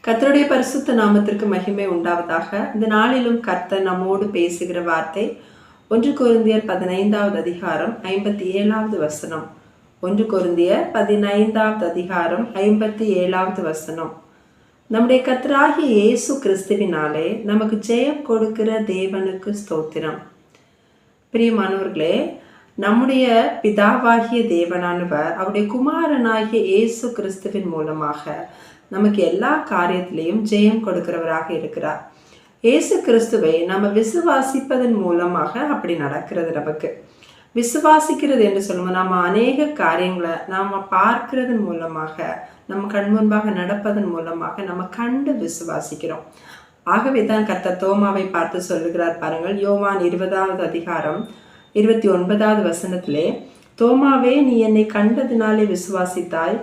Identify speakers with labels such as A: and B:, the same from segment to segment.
A: கர்த்தருடைய பரிசுத்த நாமத்திற்கு மகிமை உண்டாவதாக. இந்த நாளிலும் கர்த்தர் நம்மோடு பேசுகிற வார்த்தை 1 கொரிந்தியர் 15வது அதிகாரம் 57வது வசனம். 1 கொரிந்தியர் 15வது அதிகாரம் 57வது வசனம். நம்முடைய கர்த்தராகிய இயேசு கிறிஸ்துவினாலே நமக்கு ஜெயம் கொடுக்கிற தேவனுக்கு ஸ்தோத்திரம். பிரியமானவர்களே, நம்முடைய பிதாவாகிய தேவனானவர் அவருடைய குமாரனாகிய இயேசு கிறிஸ்துவின் மூலமாக நமக்கு எல்லா காரியத்திலையும் ஜெயம் கொடுக்கிறவராக இருக்கிறார். இயேசு கிறிஸ்துவை நம்ம விசுவாசிப்பதன் மூலமாக அப்படி நடக்கிறது. நமக்கு விசுவாசிக்கிறது என்று சொல்லுவோம், நம்ம அநேக காரியங்களை நாம் பார்க்கிறதன் மூலமாக, நம்ம கண் முன்பாக நடப்பதன் மூலமாக நம்ம கண்டு விசுவாசிக்கிறோம். ஆகவே தான் கர்த்தர் தோமாவை பார்த்து சொல்லுகிறார் பாருங்கள். யோவான் 20வது அதிகாரம் 29வது வசனத்திலே, தோமாவே, நீ என்னை கண்டதினாலே விசுவாசித்தாய்,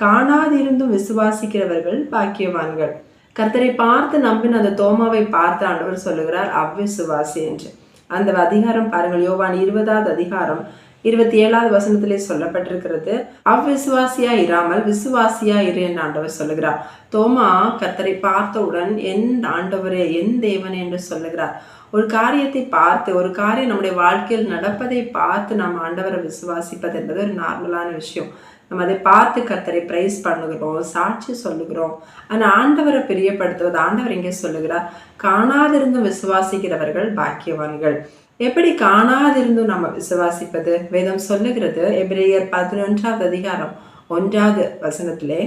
A: காணாதிருந்தும் விசுவாசிக்கிறவர்கள் பாக்கியவான்கள். கர்த்தரை பார்த்து நம்பின அந்த தோமாவை பார்த்து ஆண்டவர் சொல்லுகிறார் அவ்விசுவாசி என்று. அந்த அதிகாரம் பாருங்கள், யோவான் 20வது அதிகாரம் 27வது வசனத்திலே சொல்லப்பட்டிருக்கிறது. அவ்விசுவாசியா இராமல் விசுவாசியா இரு என்று ஆண்டவர் சொல்லுகிறார். தோமா கர்த்தரை பார்த்தவுடன் என் ஆண்டவரே, என் தேவனே என்று சொல்லுகிறார். ஒரு காரியத்தை பார்த்து, ஒரு காரியம் நம்முடைய வாழ்க்கையில் நடப்பதை பார்த்து நம்ம ஆண்டவரை விசுவாசிப்பது என்பது ஒரு நார்மலான விஷயம். நம்ம அதை பார்த்து கர்த்தரை பிரைஸ் பண்ணுகிறோம், சாட்சி சொல்லுகிறோம். ஆனால் ஆண்டவரை பிரியப்படுத்துவது, ஆண்டவர் எங்கே சொல்லுகிறார், காணாதிருந்தும் விசுவாசிக்கிறவர்கள் பாக்கியவான்கள். எப்படி காணாதிருந்தும் நம்ம விசுவாசிப்பது? வேதம் சொல்லுகிறது, எபிரேயர் 11வது அதிகாரம் 1வது வசனத்திலே,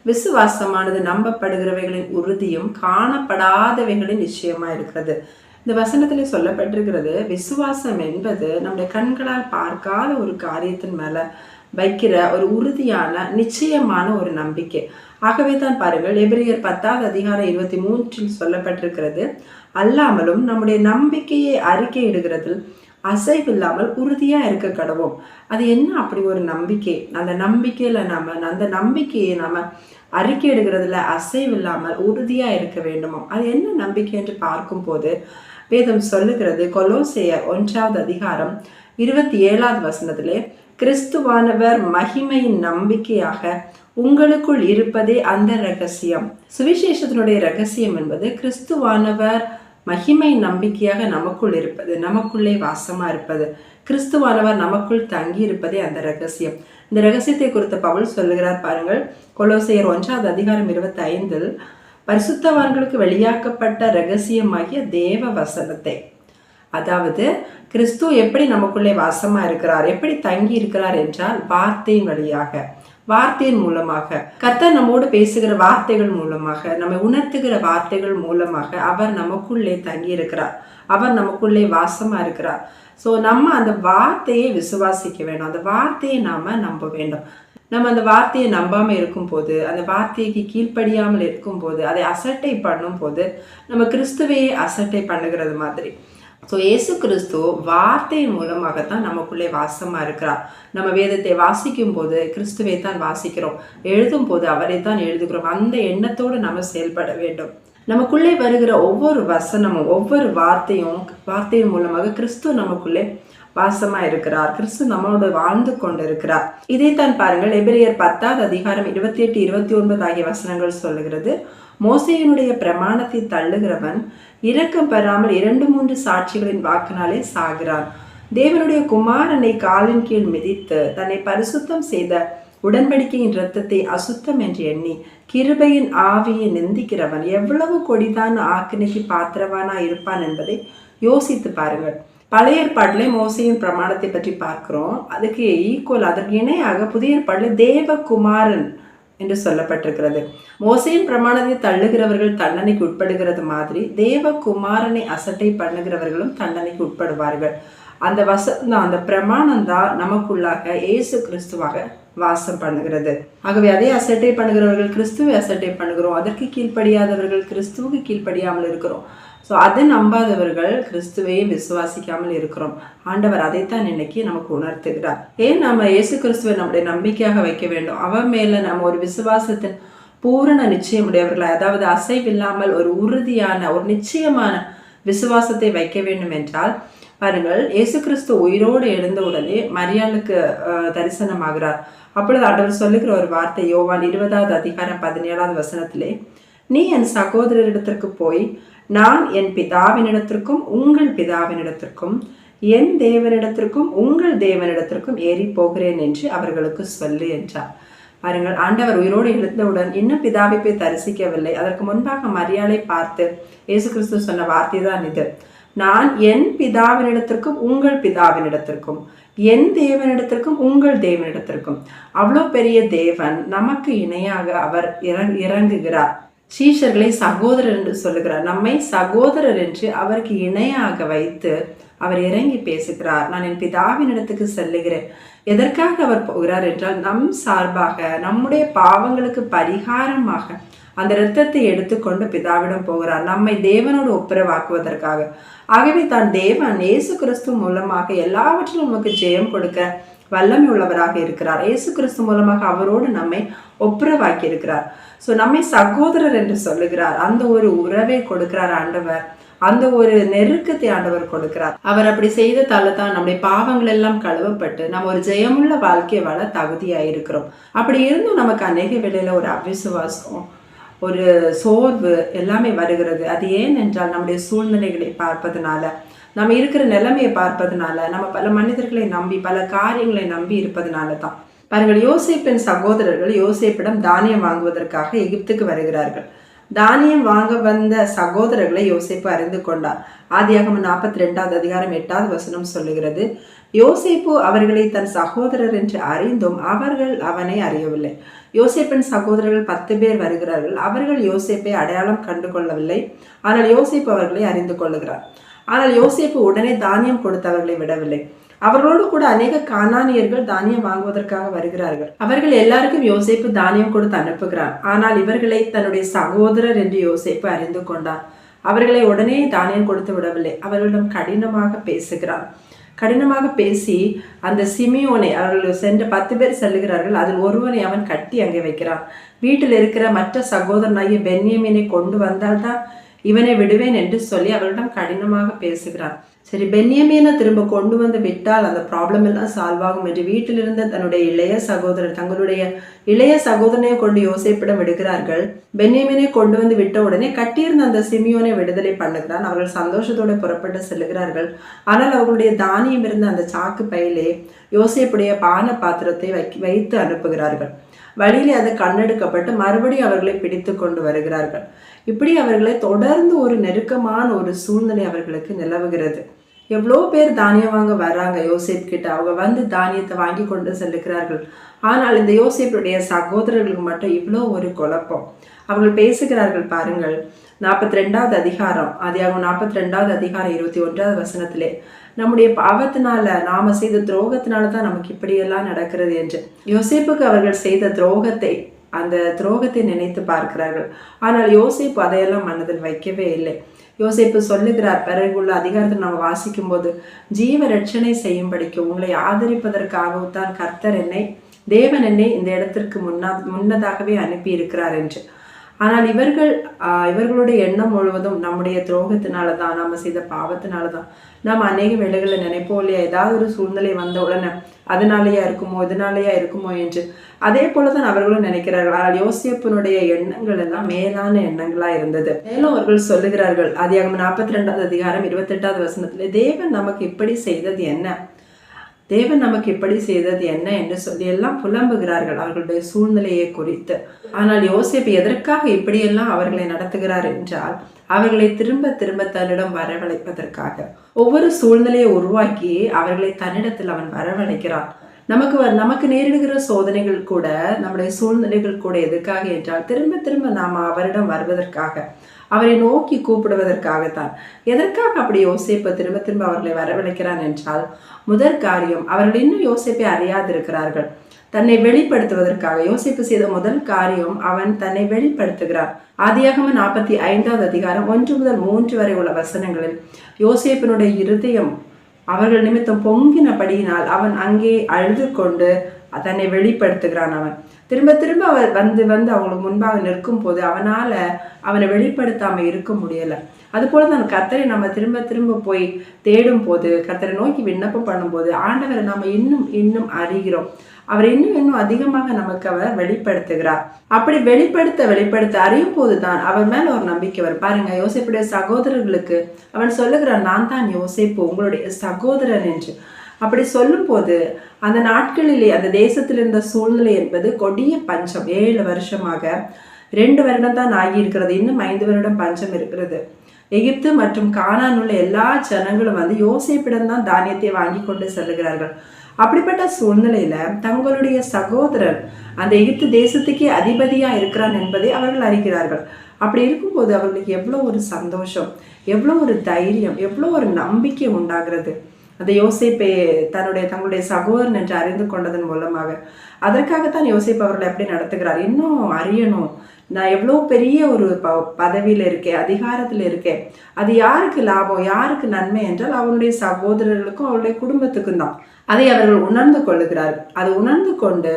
A: விசுவாசமானது நம்பப்படுகிறவைகளின் உறுதியும் காணப்படாதவைகளின் நிச்சயமா இருக்கிறது. இந்த வசனத்திலே சொல்லப்பட்டிருக்கிறது, விசுவாசம் என்பது நம்முடைய கண்களால் பார்க்காத ஒரு காரியத்தின் மேல வைக்கிற ஒரு உறுதியான நிச்சயமான ஒரு நம்பிக்கை. ஆகவே தான் பாருங்கள், எபிரேயர் 10வது அதிகாரம் 23 சொல்லப்பட்டிருக்கிறது, அல்லாமலும் நம்முடைய நம்பிக்கையை அறிக்கையிடுகிறதில் அசைவில்லாமல் உறுதியா இருக்க கடவோம். அது என்ன அப்படி ஒரு நம்பிக்கை? அந்த நம்பிக்கையை நாம அறிக்கையிடுகிறதுல அசைவில்லாமல் உறுதியா இருக்க வேண்டுமோ, அது என்ன நம்பிக்கை என்று பார்க்கும் போது வேதம் சொல்லுகிறது, கொலோசையர் 1வது அதிகாரம் 27வது வசனத்திலே, கிறிஸ்துவானவர் மகிமையின் நம்பிக்கையாக உங்களுக்குள் இருப்பதே அந்த ரகசியம். சுவிசேஷத்தினுடைய ரகசியம் என்பது கிறிஸ்துவானவர் மகிமை நம்பிக்கையாக நமக்குள் இருப்பது, நமக்குள்ளே வாசமா இருப்பது, கிறிஸ்துவானவர் நமக்குள் தங்கி இருப்பதே அந்த ரகசியம். இந்த ரகசியத்தை குறித்து பவுல் சொல்லுகிறார் பாருங்கள், கொலோசையர் 1வது அதிகாரம் 25, பரிசுத்தவான்களுக்கு வெளியாக்கப்பட்ட ரகசியமாகிய தேவ வசனத்தை, அதாவது கிறிஸ்து எப்படி நமக்குள்ளே வாசமா இருக்கிறார், எப்படி தங்கி இருக்கிறார் என்றால் வார்த்தையின் வழியாக, வார்த்தையின் மூலமாக, கர்த்தர் நம்மோடு பேசுகிற வார்த்தைகள் மூலமாக, நம்மை உணர்த்துகிற வார்த்தைகள் மூலமாக அவர் நமக்குள்ளே தங்கி இருக்கிறார், அவர் நமக்குள்ளே வாசமா இருக்கிறார். ஸோ நம்ம அந்த வார்த்தையை விசுவாசிக்க வேண்டும், அந்த வார்த்தையை நாம நம்ப வேண்டும். நம்ம அந்த வார்த்தையை நம்பாம இருக்கும்போது, அந்த வார்த்தைக்கு கீழ்ப்படியாமல் இருக்கும்போது, அதை அசட்டை பண்ணும் போது நம்ம கிறிஸ்துவையே அசட்டை பண்ணுகிறது மாதிரி. ஸோ இயேசு கிறிஸ்து வார்த்தையின் மூலமாகத்தான் நமக்குள்ளே வாசமா இருக்கிறார். நம்ம வேதத்தை வாசிக்கும் போது கிறிஸ்துவை தான் வாசிக்கிறோம், எழுதும் போது அவரை தான் எழுதுகிறோம். அந்த எண்ணத்தோடு நம்ம செயல்பட வேண்டும். நமக்குள்ளே வருகிற ஒவ்வொரு வசனமும், ஒவ்வொரு வார்த்தையின் மூலமாக கிறிஸ்து நமக்குள்ளே வாசமா இருக்கிறார், கிறிஸ்து நம்மளோட வாழ்ந்து கொண்டிருக்கிறார். இதைத்தான் பாருங்கள், எபிரேயர் 10வது அதிகாரம் 28, 29 ஆகிய வசனங்கள் சொல்லுகிறது, மோசேயினுடைய பிரமாணத்தை தள்ளுகிறவன் இரக்கம் பெறாமல் 2-3 சாட்சிகளின் வாக்கினாலே சாகிறான். தேவனுடைய குமாரனை காலின் கீழ் மிதித்து தன்னை பரிசுத்தம் செய்த உடன்படிக்கையின் இரத்தத்தை அசுத்தம் என்று எண்ணி கிருபையின் ஆவியை நிந்திக்கிறவன் எவ்வளவு கொடிதான ஆக்கினைக்கு பாத்திரவானா இருப்பான் என்பதை யோசித்து பாருங்கள். பழைய ஏற்பாட்டிலே மோசேயின் பிரமாணத்தை பற்றி பார்க்கிறோம். அதுக்கு ஈக்குவல், அதற்கு இணையாக புதிய ஏற்பாட்டில் தேவகுமாரன் என்று சொல்லப்பட்டிருக்கிறது. மோசேயின் பிரமாணத்தை தள்ளுகிறவர்கள் தண்டனைக்கு உட்படுகிறது மாதிரி தேவகுமாரனை அசட்டை பண்ணுகிறவர்களும் தண்டனைக்கு உட்படுவார்கள். அந்த அந்த பிரமாணம் தான் நமக்குள்ளாக இயேசு கிறிஸ்துவாக வாசம் பண்ணுகிறது. ஆகவே அதே அசட்டை பண்ணுகிறவர்கள் கிறிஸ்துவை அசட்டை பண்ணுகிறோம், அதற்கு கீழ்ப்படியாதவர்கள் கிறிஸ்துவுக்கு கீழ்ப்படியாமல் இருக்கிறோம். ஸோ அதை நம்பாதவர்கள் கிறிஸ்துவையே விசுவாசிக்காமல் இருக்கிறோம். ஆண்டவர் அதைத்தான் இன்னைக்கு நமக்கு உணர்த்துகிறார். ஏன் நம்ம இயேசு கிறிஸ்துவை நம்முடைய நம்பிக்கையாக வைக்க வேண்டும்? அவர் மேல நம்ம ஒரு விசுவாசத்தின் பூரண நிச்சயமுடையவர்களாய், அதாவது அசைவில்லாமல் ஒரு உறுதியான ஒரு நிச்சயமான விசுவாசத்தை வைக்க வேண்டும் என்றால் பாருங்கள், இயேசு கிறிஸ்து உயிரோடு எழுந்த உடனே மரியாளுக்கு தரிசனமாகிறார். அப்பொழுது ஆண்டவர் சொல்லுகிற ஒரு வார்த்தை, யோவான் 20வது அதிகாரம் 17வது வசனத்திலே, நீ என் சகோதரரிடத்திற்கு போய், நான் என் பிதாவினிடத்திற்கும் உங்கள் பிதாவினிடத்திற்கும் என் தேவனிடத்திற்கும் உங்கள் தேவனிடத்திற்கும் ஏறி போகிறேன் என்று அவர்களுக்கு சொல்லு என்றார். பாருங்கள், ஆண்டவர் உயிரோடு எழுந்தவுடன் இன்னும் பிதாவை போய் தரிசிக்கவில்லை. அதற்கு முன்பாக மரியாளை பார்த்து இயேசு கிறிஸ்து சொன்ன வார்த்தை தான் இது. நான் என் பிதாவினிடத்திற்கும் உங்கள் பிதாவினிடத்திற்கும் என் தேவனிடத்திற்கும் உங்கள் தேவனிடத்திற்கும். அவ்வளோ பெரிய தேவன் நமக்கு இணையாக அவர் இறங்குகிறார். சீஷர்களை சகோதரர் என்று சொல்லுகிறார். நம்மை சகோதரர் என்று அவருக்கு இணையாக வைத்து அவர் இறங்கி பேசுகிறார். நான் என் பிதாவின் இடத்துக்கு செல்லுகிறேன். எதற்காக அவர் போகிறார் என்றால், நம் சார்பாக நம்முடைய பாவங்களுக்கு பரிகாரமாக அந்த இரத்தத்தை எடுத்துக்கொண்டு பிதாவிடம் போகிறார், நம்மை தேவனோடு ஒப்புரவாக்குவதற்காக. ஆகவே தான் தேவன் இயேசு கிறிஸ்து மூலமாக எல்லாவற்றிலும் நமக்கு ஜெயம் கொடுக்க வல்லமை உள்ளவராக இருக்கிறார். இயேசு கிறிஸ்து மூலமாக அவரோடு நம்மை ஒப்புரவாக்கி இருக்கிறார். ஸோ நம்மை சகோதரர் என்று சொல்லுகிறார். அந்த ஒரு உறவை கொடுக்கிறார் ஆண்டவர். அந்த ஒரு நெருக்கத்தை ஆண்டவர் கொடுக்கிறார். அவர் அப்படி செய்ததால தான் நம்முடைய பாவங்கள் எல்லாம் கழுவப்பட்டு நம்ம ஒரு ஜெயமுள்ள வாழ்க்கையை வாழ தகுதியாயிருக்கிறோம். அப்படி இருந்தும் நமக்கு அநேக வேளையில ஒரு அவிசுவாசம், ஒரு சோர்வு எல்லாமே வருகிறது. அது ஏன் என்றால், நம்முடைய சூழ்நிலைகளை பார்ப்பதனால, நம்ம இருக்கிற நிலைமையை பார்ப்பதனால, நம்ம பல மனிதர்களை நம்பி பல காரியங்களை நம்பி இருப்பதனால தான். பாருங்கள், யோசேப்பின் சகோதரர்கள் யோசேப்பிடம் தானியம் வாங்குவதற்காக எகிப்துக்கு வருகிறார்கள். தானியம் வாங்க வந்த சகோதரர்களை யோசேப்பு அறிந்து கொண்டார். ஆதியாகமம் 42 அதிகாரம் 8வது வசனம் சொல்லுகிறது, யோசேப்பு அவர்களை தன் சகோதரர் என்று அறிந்தும் அவர்கள் அவனை அறியவில்லை. யோசேப்பின் சகோதரர்கள் 10 பேர் வருகிறார்கள். அவர்கள் யோசேப்பை அடையாளம் கண்டு கொள்ளவில்லை. ஆனால் யோசேப்பு அவர்களை அறிந்து கொள்ளுகிறார். ஆனால் யோசேப்பு உடனே தானியம் கொடுத்தவர்களை விடவில்லை. அவர்களோடு கூட அநேக கானானியர்கள் தானியம் வாங்குவதற்காக வருகிறார்கள். அவர்கள் எல்லாருக்கும் யோசேப்பு தானியம் கொடுத்து அனுப்புகிறார். ஆனால் இவர்களை தன்னுடைய சகோதரர் என்று யோசேப்பு அறிந்து கொண்டார். அவர்களை உடனே தானியம் கொடுத்து விடவில்லை. அவர்களிடம் கடினமாக பேசுகிறார். கடினமாக பேசி அந்த சிமியோனை, அவர்கள் சென்ற 10 பேர் செல்லுகிறார்கள். அதில் ஒருவனை அவன் கட்டி அங்கே வைக்கிறான். வீட்டில் இருக்கிற மற்ற சகோதரனாகிய பென்யமீனை கொண்டு வந்தால்தான் இவனை விடுவேன் என்று சொல்லி அவர்களிடம் கடினமாக பேசுகிறான். சரி, பென்யமீனை திரும்ப கொண்டு வந்து விட்டால் அந்த ப்ராப்ளம் எல்லாம் சால்வ் ஆகும் என்று வீட்டில் இருந்த தங்களுடைய இளைய சகோதரனை கொண்டு யோசேப்பிடம் விடுகிறார்கள். பென்யமீனை கொண்டு வந்து விட்ட உடனே கட்டியிருந்த அந்த சிமியோனை விடுதலை பண்ணுகிறான். அவர்கள் சந்தோஷத்தோடு புறப்பட்டு செல்லுகிறார்கள். ஆனால் அவர்களுடைய தானியம் இருந்த அந்த சாக்கு பையிலே யோசேப்புடைய பான பாத்திரத்தை வைத்து அனுப்புகிறார்கள். வழியிலே அது கண்ணெடுக்கப்பட்டு மறுபடியும் அவர்களை பிடித்து கொண்டு வருகிறார்கள். இப்படி அவர்களை தொடர்ந்து ஒரு நெருக்கமான ஒரு சூழ்நிலை அவர்களுக்கு நிலவுகிறது. எவ்வளோ பேர் தானியம் வாங்க வர்றாங்க யோசேப் கிட்ட. அவங்க வந்து தானியத்தை வாங்கி கொண்டு செல்லுகிறார்கள். ஆனால் இந்த யோசேப்புடைய சகோதரர்களுக்கு மட்டும் இவ்வளோ ஒரு குழப்பம். அவர்கள் பேசுகிறார்கள். பாருங்கள், 42வது அதிகாரம், ஆதியாகமம் 42வது அதிகாரம் 21வது வசனத்திலே, நம்முடைய பாவத்தினால, நாம செய்த துரோகத்தினால தான் நமக்கு இப்படியெல்லாம் நடக்கிறது என்று யோசேப்புக்கு அவர்கள் செய்த அந்த துரோகத்தை நினைத்து பார்க்கிறார்கள். ஆனால் யோசேப்பு அதையெல்லாம் மனதில் வைக்கவே இல்லை. யோசேப்பு சொல்லுகிறார், பிறகுள்ள அதிகாரத்தில் நம்ம வாசிக்கும் போது, ஜீவ ரட்சணை செய்யும்படிக்கு உங்களை ஆதரிப்பதற்காகத்தான் கர்த்தர் தேவன் என்னை இந்த இடத்திற்கு முன்னதாகவே அனுப்பி இருக்கிறார் என்று. ஆனால் இவர்களுடைய எண்ணம் முழுவதும் நம்முடைய துரோகத்தினால தான், நம்ம செய்த பாவத்தினால தான். நாம் அநேக வேளைகளில் நினைப்போம் இல்லையா, ஏதாவது ஒரு சூழ்நிலை வந்த உடனே இதனாலேயா இருக்குமோ என்று. அதே போலதான் அவர்களும் நினைக்கிறார்கள். ஆனால் யோசேப்பினுடைய எண்ணங்கள் எல்லாம் மேலான எண்ணங்களா இருந்தது. மேலும் அவர்கள் சொல்லுகிறார்கள், ஆதியாகமம் 42வது அதிகாரம் 28வது வசனத்திலே, தேவன் நமக்கு இப்படி செய்தது என்ன என்று சொல்லி எல்லாம் புலம்புகிறார்கள் அவர்களுடைய சூழ்நிலையை குறித்து. ஆனால் யோசேப்பு எதற்காக இப்படியெல்லாம் அவர்களை நடத்துகிறார் என்றால், அவர்களை திரும்ப திரும்ப தன்னிடம் வரவழைப்பதற்காக. ஒவ்வொரு சூழ்நிலையை உருவாக்கி அவர்களை தன்னிடத்தில் அவன் வரவழைக்கிறான். நமக்கு நேரிடுகிற சோதனைகள் கூட, நம்முடைய சூழ்நிலைகள் கூட எதற்காக என்றால், திரும்ப திரும்ப நாம் அவரிடம் வருவதற்காக, அவரை நோக்கி கூப்பிடுவதற்காகத்தான். எதற்காக அப்படி யோசேப்பு திரும்ப திரும்ப அவர்களை வரவழைக்கிறான் என்றால், முதற் காரியம், அவர்கள் இன்னும் யோசேப்பை அறியாதிருக்கிறார்கள். தன்னை வெளிப்படுத்துவதற்காக யோசேப்பு செய்த முதல் காரியம், அவன் தன்னை வெளிப்படுத்துகிறான். ஆதியாகமம் 45வது அதிகாரம் 1 முதல் 3 வரை உள்ள வசனங்களில் யோசேப்பினுடைய இருதயம் அவர்கள் நிமித்தம் பொங்கினபடியினால் அவன் அங்கே அழுது கொண்டு தன்னை வெளிப்படுத்துகிறான். அவன் திரும்ப திரும்ப அவர் வந்து வந்து அவங்களுக்கு முன்பாக நிற்கும் போது அவனை வெளிப்படுத்தாம இருக்க முடியல. அது போலதான் கர்த்தரை நம்ம திரும்ப திரும்ப போய் தேடும் போது, கர்த்தரை நோக்கி விண்ணப்பம் பண்ணும்போது ஆண்டவரை நாம இன்னும் இன்னும் அறிகிறோம். அவர் இன்னும் இன்னும் அதிகமாக நமக்கு அவர் வெளிப்படுத்துகிறார். அப்படி வெளிப்படுத்த அறியும் போதுதான் அவர் மேல ஒரு நம்பிக்கை வரும். பாருங்க, யோசேப்புடைய சகோதரர்களுக்கு அவன் சொல்லுகிறான், நான் தான் யோசேப்பு, உங்களுடைய சகோதரன் என்று. அப்படி சொல்லும் போது அந்த நாட்களிலே அந்த தேசத்தில் இருந்த சூழ்நிலை என்பது கொடிய பஞ்சம். 7 வருஷமாக 2 வருடம் தான் ஆகியிருக்கிறது. இன்னும் 5 வருடம் பஞ்சம் இருக்கிறது. எகிப்து மற்றும் கானான் உள்ள எல்லா ஜனங்களும் வந்து யோசேப்பிடம் தான் தானியத்தை வாங்கி கொண்டு செல்லுகிறார்கள். அப்படிப்பட்ட சூழ்நிலையில தங்களுடைய சகோதரன் அந்த எகிப்து தேசத்துக்கே அதிபதியா இருக்கிறான் என்பதை அவர்கள் அறிகிறார்கள். அப்படி இருக்கும்போது அவர்களுக்கு எவ்வளோ ஒரு சந்தோஷம், எவ்வளோ ஒரு தைரியம், எவ்வளோ ஒரு நம்பிக்கை உண்டாகிறது. அந்த யோசேப்பை தங்களுடைய சகோதரன் என்று அறிந்து கொண்டதன் மூலமாக. அதற்காகத்தான் யோசேப்பு அவர்களை எப்படி நடத்துகிறார். இன்னும் அறியணும், நான் எவ்வளோ பெரிய ஒரு பதவியில் இருக்கேன், அதிகாரத்தில் இருக்கேன், அது யாருக்கு லாபம், யாருக்கு நன்மை என்றால் அவனுடைய சகோதரர்களுக்கும் அவருடைய குடும்பத்துக்கும் தான். அதை அவர்கள் உணர்ந்து கொள்ளுகிறார்கள். அது உணர்ந்து கொண்டு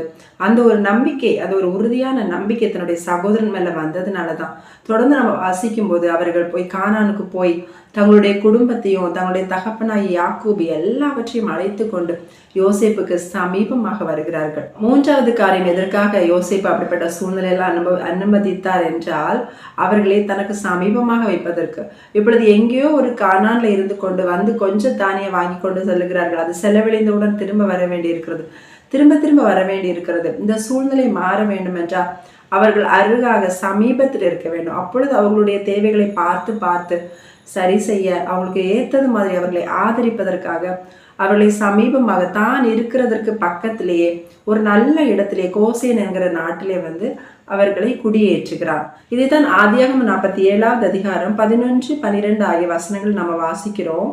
A: அந்த ஒரு நம்பிக்கை, அது ஒரு உறுதியான நம்பிக்கை தன்னுடைய சகோதரன் மேல வந்ததுனால தான் தொடர்ந்து நம்ம வாசிக்கும் போது அவர்கள் போய் கானானுக்கு போய் தங்களுடைய குடும்பத்தையும் தங்களுடைய தகப்பனாய் யாக்கோபு எல்லாவற்றையும் அழைத்து கொண்டு யோசேப்புக்கு சமீபமாக வருகிறார்கள். 3வது காரியம், எதற்காக யோசேப்பு அப்படிப்பட்ட சூழ்நிலையெல்லாம் அனுமதித்தார் என்றால் அவர்களை தனக்கு சமீபமாக வைப்பதற்கு. இப்பொழுது எங்கேயோ ஒரு கானான்ல இருந்து கொண்டு வந்து கொஞ்சம் தானியம் வாங்கி கொண்டு செல்லுகிறார்கள். அது செலவழிந்தவுடன் திரும்ப வர வேண்டி இருக்கிறது, திரும்ப வர வேண்டி இருக்கிறது. இந்த சூழ்நிலை மாற வேண்டும் என்றால் அவர்கள் அருகாக சமீபத்தில் இருக்க வேண்டும். அப்பொழுது அவர்களுடைய தேவைகளை பார்த்து சரி செய்ய, அவங்களுக்கு ஏற்றது மாதிரி அவர்களை ஆதரிப்பதற்காக அவர்களை சமீபமாக தான் இருக்கிறதற்கு பக்கத்திலேயே ஒரு நல்ல இடத்திலே கோசேன் என்கிற நாட்டிலே வந்து அவர்களை குடியேற்றுகிறார். இதைத்தான் ஆதியாகமம் 47வது அதிகாரம் 11, 12 ஆகிய வசனங்கள் நம்ம வாசிக்கிறோம்.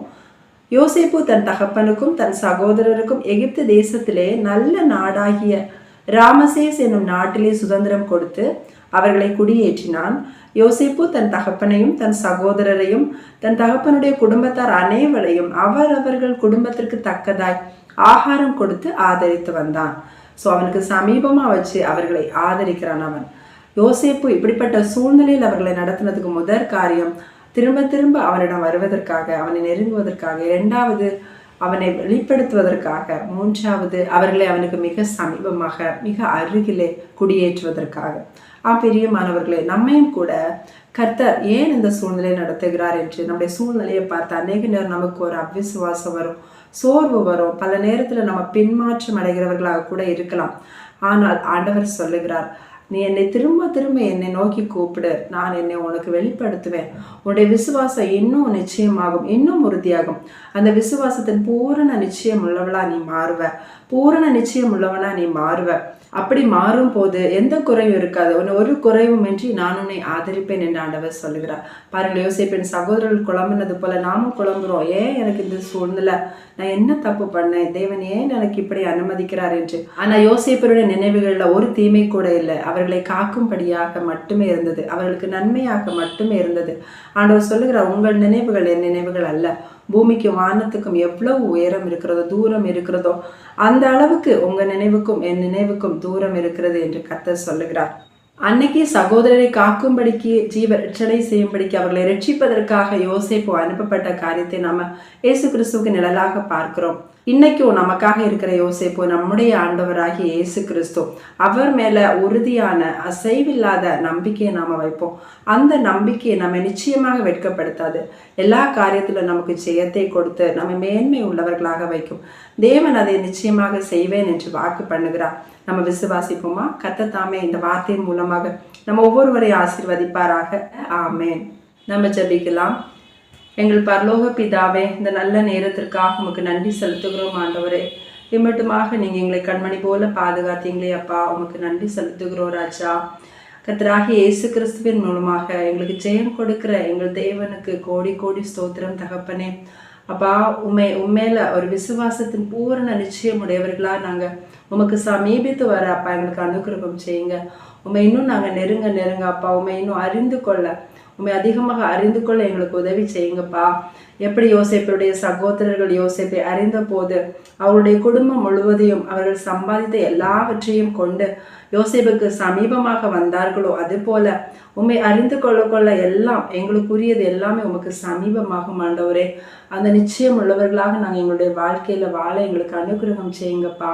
A: யோசேப்பு தன் தகப்பனுக்கும் தன் சகோதரருக்கும் எகிப்து தேசத்திலே நல்ல நாடாகிய ராமசேஸ் என்னும் நாட்டிலே சுதந்திரம் கொடுத்து அவர்களை குடியேற்றினான். யோசேப்பு தன் தகப்பனையும் தன் சகோதரரையும் தன் தகப்பனுடைய குடும்பத்தார் அனைவரையும் அவர்கள் குடும்பத்திற்கு தக்கதாய் ஆகாரம் கொடுத்து ஆதரித்து வந்தான். ஸோ அவனுக்கு சமீபமா வச்சு அவர்களை ஆதரிக்கிறான் அவன். யோசேப்பு இப்படிப்பட்ட சூழ்நிலையில் அவர்களை நடத்தினதுக்கு முதற் காரியம், திரும்ப அவனிடம் வருவதற்காக, அவனை நெருங்குவதற்காக. 2வது அவனை வெளிப்படுத்துவதற்காக. 3வது அவர்களை அவனுக்கு மிக சமீபமாக, மிக அருகிலே குடியேற்றுவதற்காக. பிரியமானவர்களே, நம்மையும் கூட கர்த்தர் ஏன் இந்த சூழ்நிலையை நடத்துகிறார் என்று நம்முடைய சூழ்நிலையை பார்த்து அநேக நேரம் நமக்கு ஒரு அவிசுவாசம் வரும், சோர்வு வரும். பல நேரத்தில் நம்ம பின்மாற்றம் அடைகிறவர்களாக கூட இருக்கலாம். ஆனால் ஆண்டவர் சொல்லுகிறார், நீ என்னை திரும்ப என்னை நோக்கி கூப்பிடு, நான் என்னை உனக்கு வெளிப்படுத்துவேன். உன்னுடைய விசுவாசம் இன்னும் நிச்சயமாகும், இன்னும் உறுதியாகும். அந்த விசுவாசத்தின் பூரண நிச்சயம் உள்ளவளா நீ மாறுவ, பூரண நிச்சயம் உள்ளவனா நீ மாறுவ. அப்படி மாறும் போது எந்த குறையும் இருக்காது, ஒரு குறைவும் இன்றி நான் உன்னை ஆதரிப்பேன் என்று ஆண்டவர் சொல்லுகிறார். பாருங்கள், யோசேப்பின் சகோதரர்கள் குழம்புனது போல நாமும் குழம்புறோம். ஏன் எனக்கு இந்த சூழ்நிலை, நான் என்ன தப்பு பண்ணேன், தேவன் ஏன் எனக்கு இப்படி அனுமதிக்கிறார் என்று. ஆனா யோசேப்பருடைய நினைவுகள்ல ஒரு தீமை கூட இல்லை. அவர்களை காக்கும்படியாக மட்டுமே இருந்தது, அவர்களுக்கு நன்மையாக மட்டுமே இருந்தது. ஆண்டவர் சொல்லுகிறார், உங்கள் நினைவுகள் என் நினைவுகள் அல்ல. பூமிக்கும் வானத்துக்கும் எவ்வளவு உயரம் இருக்கிறதோ, தூரம் இருக்கிறதோ, அந்த அளவுக்கு உங்க நினைவுக்கும் என் நினைவுக்கும் தூரம் இருக்கிறது என்று கர்த்தர் சொல்லுகிறார். அன்னைக்கு சகோதரரை காக்கும்படிக்கு, ஜீவ ரட்சணை செய்யும்படிக்கு, அவர்களை ரட்சிப்பதற்காக யோசேப்பு அனுப்பப்பட்ட காரியத்தை நாம இயேசு கிறிஸ்துவுக்கு நிழலாக பார்க்கிறோம். இன்னைக்கும் நமக்காக இருக்கிற யோசேப்பு நம்முடைய ஆண்டவராகிய இயேசு கிறிஸ்து. அவர் மேல உறுதியான அசைவில்லாத நம்பிக்கையை நாம வைப்போம். அந்த நம்பிக்கையை நம்ம நிச்சயமாக வெட்கப்படுத்தாது. எல்லா காரியத்திலும் நமக்கு ஜெயத்தை கொடுத்து நம்ம மேன்மை உள்ளவர்களாக வைக்கும். தேவன் அதை நிச்சயமாக செய்வேன் என்று வாக்கு பண்ணுகிறார். நம்ம விசுவாசிப்போமா? கர்த்தர் தாமே இந்த வார்த்தையின் மூலமாக நம்ம ஒவ்வொருவரையும் ஆசீர்வதிப்பாராக. ஆமேன். நம்ம ஜெபிக்கலாம். எங்கள் பரலோக பிதாவே, இந்த நல்ல நேரத்திற்காக உமக்கு நன்றி செலுத்துகிறோம் ஆண்டவரே. இம்மட்டுமாக நீங்கள் எங்களை கண்மணி போல பாதுகாத்தீங்களே அப்பா, உமக்கு நன்றி செலுத்துகிறோம் ராஜா. கர்த்தராகிய இயேசு கிறிஸ்துவின் மூலமாக எங்களுக்கு ஜெயம் கொடுக்கிற எங்கள் தேவனுக்கு கோடி கோடி ஸ்தோத்திரம் தகப்பனே. அப்பா, உண்மையில ஒரு விசுவாசத்தின் பூரண நிச்சயம் உடையவர்களா நாங்கள் உமக்கு சமீபித்து வர அப்பா எங்களுக்கு அனுகிரகம் செய்யுங்க. உண்மை இன்னும் நாங்கள் நெருங்க அப்பா, உண்மை இன்னும் அறிந்து கொள்ள, உண்மை அதிகமாக அறிந்து கொள்ள எங்களுக்கு உதவி செய்யுங்கப்பா. எப்படி யோசேப்பருடைய சகோதரர்கள் யோசேப்பை அறிந்த போது அவருடைய குடும்பம் முழுவதையும் அவர்கள் சம்பாதித்த எல்லாவற்றையும் கொண்டு யோசேப்புக்கு சமீபமாக வந்தார்களோ அது போல உண்மை அறிந்து கொள்ள எல்லாம் எங்களுக்குரியது எல்லாமே உமக்கு சமீபமாகும் ஆண்டவரே. அந்த நிச்சயம் உள்ளவர்களாக நாங்கள் எங்களுடைய வாழ்க்கையில வாழ எங்களுக்கு அனுகிரகம் செய்யுங்கப்பா.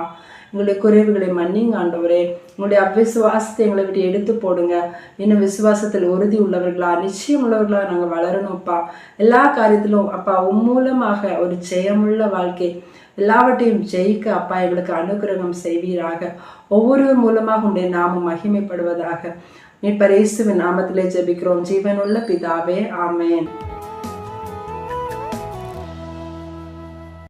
A: எங்களுடைய குறைவுகளை மன்னிங்க ஆண்டவரே. உங்களுடைய அவ்விசுவாசத்தை எங்களை விட்டு எடுத்து போடுங்க. இன்னும் விசுவாசத்தில் உறுதி உள்ளவர்களா நிச்சயம் உள்ளவர்களா நாங்கள் வளரணும்ப்பா. எல்லா காரியத்திலும் அப்பா மூலமாக ஒரு ஜெயமுள்ள வாழ்க்கை எல்லாவற்றையும் ஜெயிக்க அப்பா எங்களுக்கு அனுகிரகம் செய்வீராக. ஒவ்வொருவர் மூலமாக உங்களுடைய நாமம் மகிமைப்படுவதாக. மீட்பர் இயேசுவின் நாமத்திலே ஜெபிக்கிறோம் ஜீவனுள்ள பிதாவே, ஆமென்.